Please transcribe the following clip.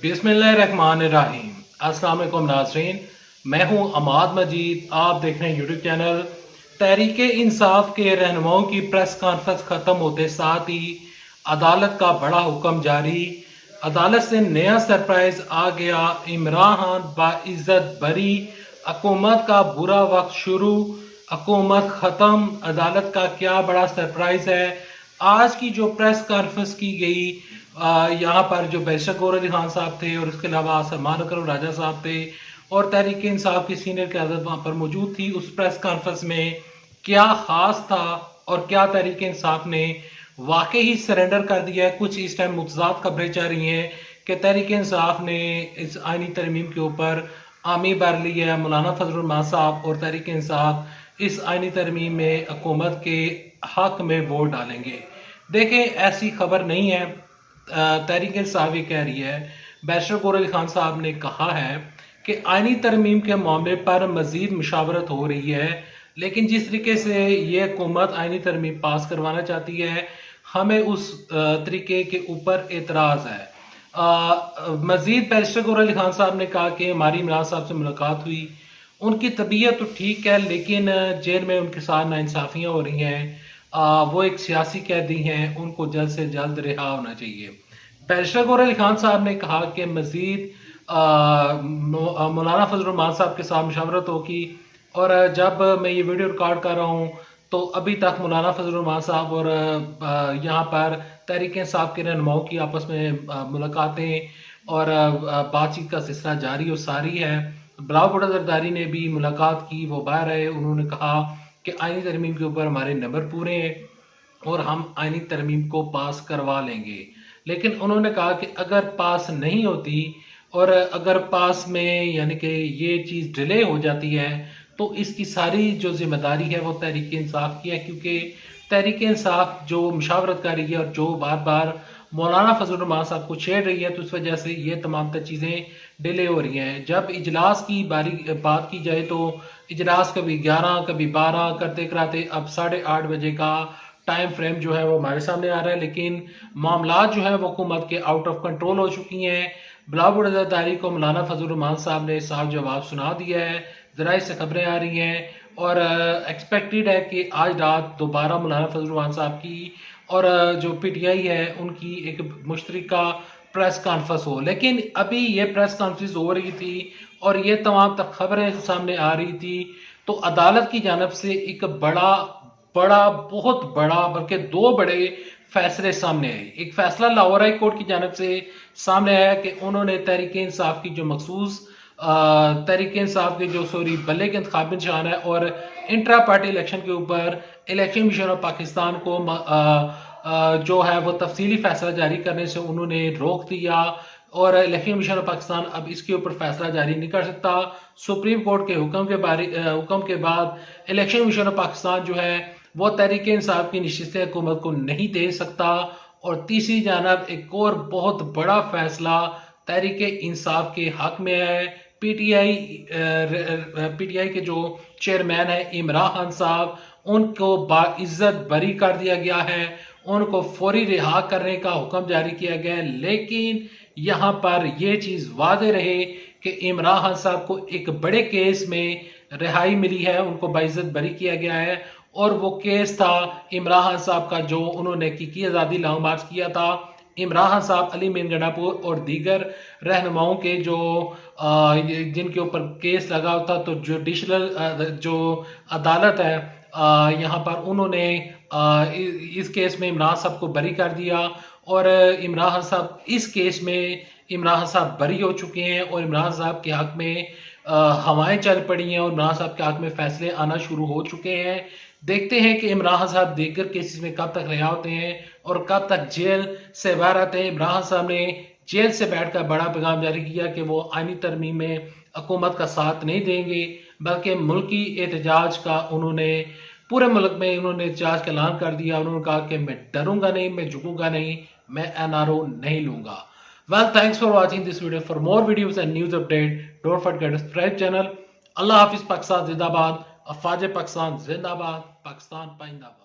बिस्मिल्लाहिर्रहमानिर्रहीम। अस्सलाम वालेकुम नाज़रीन, मैं हूं अमाद मजीद। आप देख रहे हैं यूट्यूब चैनल तहरीक इंसाफ के रहनुमाओं की प्रेस कॉन्फ्रेंस खत्म होते साथ ही अदालत का बड़ा हुक्म जारी। अदालत से नया सरप्राइज आ गया। इमरान खान बाइज्जत बरी, हुकूमत का बुरा वक्त शुरू, हुकूमत खत्म। अदालत का क्या बड़ा सरप्राइज है। आज की जो प्रेस कॉन्फ्रेंस की गई, यहाँ पर जो बैरिस्टर गौहर अली खान साहब थे और इसके अलावा सलमान अकरम राजा साहब थे और तहरीक इंसाफ की सीनियर क़यादत वहाँ पर मौजूद थी। उस प्रेस कॉन्फ्रेंस में क्या खास था और क्या तहरीक इंसाफ ने वाकई ही सरेंडर कर दिया है। कुछ इस टाइम मुतज़ाद खबरें चल रही हैं कि तहरीक इंसाफ ने इस आईनी तरमीम के ऊपर आमी भर ली है। मौलाना फजलुर रहमान साहब और तहरीक इंसाफ इस आईनी तरमीम में हुकूमत के हक में वोट डालेंगे। देखें, ऐसी खबर नहीं है। तहरीक इंसाफ ये कह रही है, बैरिस्टर गौहर अली खान साहब ने कहा है कि आईनी तरमीम के मामले पर मजीद मुशावरत हो रही है, लेकिन जिस तरीके से ये हुकूमत आईनी तरमीम पास करवाना चाहती है, हमें उस तरीके के ऊपर एतराज़ है। मजीद बैरिस्टर गौहर अली खान साहब ने कहा कि हमारी इमरान साहब से मुलाकात हुई, उनकी तबीयत तो ठीक है, लेकिन जेल में उनके साथ नाइंसाफियाँ हो रही हैं। वो एक सियासी कैदी हैं, उनको जल्द से जल्द रिहा होना चाहिए। बैरिस्टर गौहर अली खान साहब ने कहा कि मजीद मौलाना फजलुर रहमान साहब के साथ मुशावरत होगी। और जब मैं ये वीडियो रिकॉर्ड कर रहा हूँ तो अभी तक मौलाना फजलुर रहमान साहब और यहाँ पर तहरीक इंसाफ के रहनुमाओं की आपस में मुलाकातें और बातचीत का सिलसिला जारी और सारी है। बिलावल भुट्टो जरदारी ने भी मुलाकात की, वो बाहर आए, उन्होंने कहा कि आईनी तरमीम के ऊपर हमारे नंबर पूरे हैं और हम आईनी तरमीम को पास करवा लेंगे। लेकिन उन्होंने कहा कि अगर पास नहीं होती और अगर पास में यानी कि ये चीज़ डिले हो जाती है तो इसकी सारी जो जिम्मेदारी है वो तहरीक इंसाफ की है, क्योंकि तहरीक इंसाफ जो मुशावरत कर रही है और जो बार बार मौलाना फजलुर रहमान साहब को छेड़ रही है, तो उस वजह से ये तमाम चीज़ें डिले हो रही हैं। जब इजलास की बात की जाए तो इजलास कभी 11 कभी 12 करते कराते अब 8:30 बजे का टाइम फ्रेम जो है वो हमारे सामने आ रहा है, लेकिन मामला जो है वो हुकूमत के आउट ऑफ कंट्रोल हो चुकी हैं। बिलावल भुट्टो जरदारी को मौलाना फजलुर रहमान साहब ने साफ जवाब सुना दिया है, ज़राए से खबरें आ रही हैं और एक्सपेक्टेड है कि आज रात दोबारा मौलाना फजलुर रहमान साहब की और जो PTI है उनकी एक मुश्तरका प्रेस कॉन्फ्रेंस हो। लेकिन अभी ये प्रेस कॉन्फ्रेंस हो रही थी और ये तमाम तक खबरें सामने आ रही थी, तो अदालत की जानब से एक बहुत बड़ा बल्कि दो बड़े फैसले सामने आए। एक फैसला लाहौर हाई कोर्ट की जानब से सामने आया कि उन्होंने तहरीक इंसाफ की जो मखसूस तहरीक इंसाफ के जो बल्ले के इंतखाब में निशान है और इंट्रा पार्टी इलेक्शन के ऊपर इलेक्शन कमीशन ऑफ पाकिस्तान को जो है वो तफसीली फैसला जारी करने से उन्होंने रोक दिया और इलेक्शन कमीशन ऑफ पाकिस्तान अब इसके ऊपर फैसला जारी नहीं कर सकता। सुप्रीम कोर्ट के हुक्म के बाद इलेक्शन कमीशन ऑफ पाकिस्तान जो है वो तहरीक इंसाफ की नशिस्तें हुकूमत को नहीं दे सकता। और तीसरी जानब एक और बहुत बड़ा फैसला तहरीक इंसाफ के हक में है। पीटीआई के जो चेयरमैन है इमरान खान साहब, उनको बाइज्जत बरी कर दिया गया है, उनको फौरी रिहा करने का हुक्म जारी किया गया है। लेकिन यहाँ पर यह चीज़ वादे रहे कि इमरान खान साहब को एक बड़े केस में रिहाई मिली है, उनको बाइज्जत बरी किया गया है और वो केस था इमरान खान साहब का जो उन्होंने की आज़ादी लॉन्ग मार्च किया था। इमरान खान साहब, अली मीर गंडापुर और दीगर रहनुमाओं के जो जिनके ऊपर केस लगा होता, तो जुडिशल जो अदालत है यहाँ पर उन्होंने इस केस में इमरान साहब को बरी कर दिया और इमरान खान साहब इस केस में इमरान खान साहब बरी हो चुके हैं और इमरान साहब के हक में हवाएं चल पड़ी हैं और इमरान साहब के हक में फैसले आना शुरू हो चुके हैं। देखते हैं कि इमरान खान साहब दीगर केसेस में कब तक रिहा होते हैं और कब तक जेल से बाहर आते हैं। इमरान खान साहब ने जेल से बैठकर बड़ा पैगाम जारी किया कि वो आईनी तरमीम में हुकूमत का साथ नहीं देंगे, बल्कि मुल्की एहतजाज का उन्होंने पूरे मुल्क में उन्होंने एहतजाज का ऐलान कर दिया। उन्होंने कहा कि मैं डरूंगा नहीं, मैं झुकूंगा नहीं, मैं NRO नहीं लूंगा। Well, thanks for watching this video. For more videos and news update, don't forget to subscribe channel. Allah Hafiz, Pakistan Zindabad, Afaj Pakistan Zindabad, Pakistan Paindabat.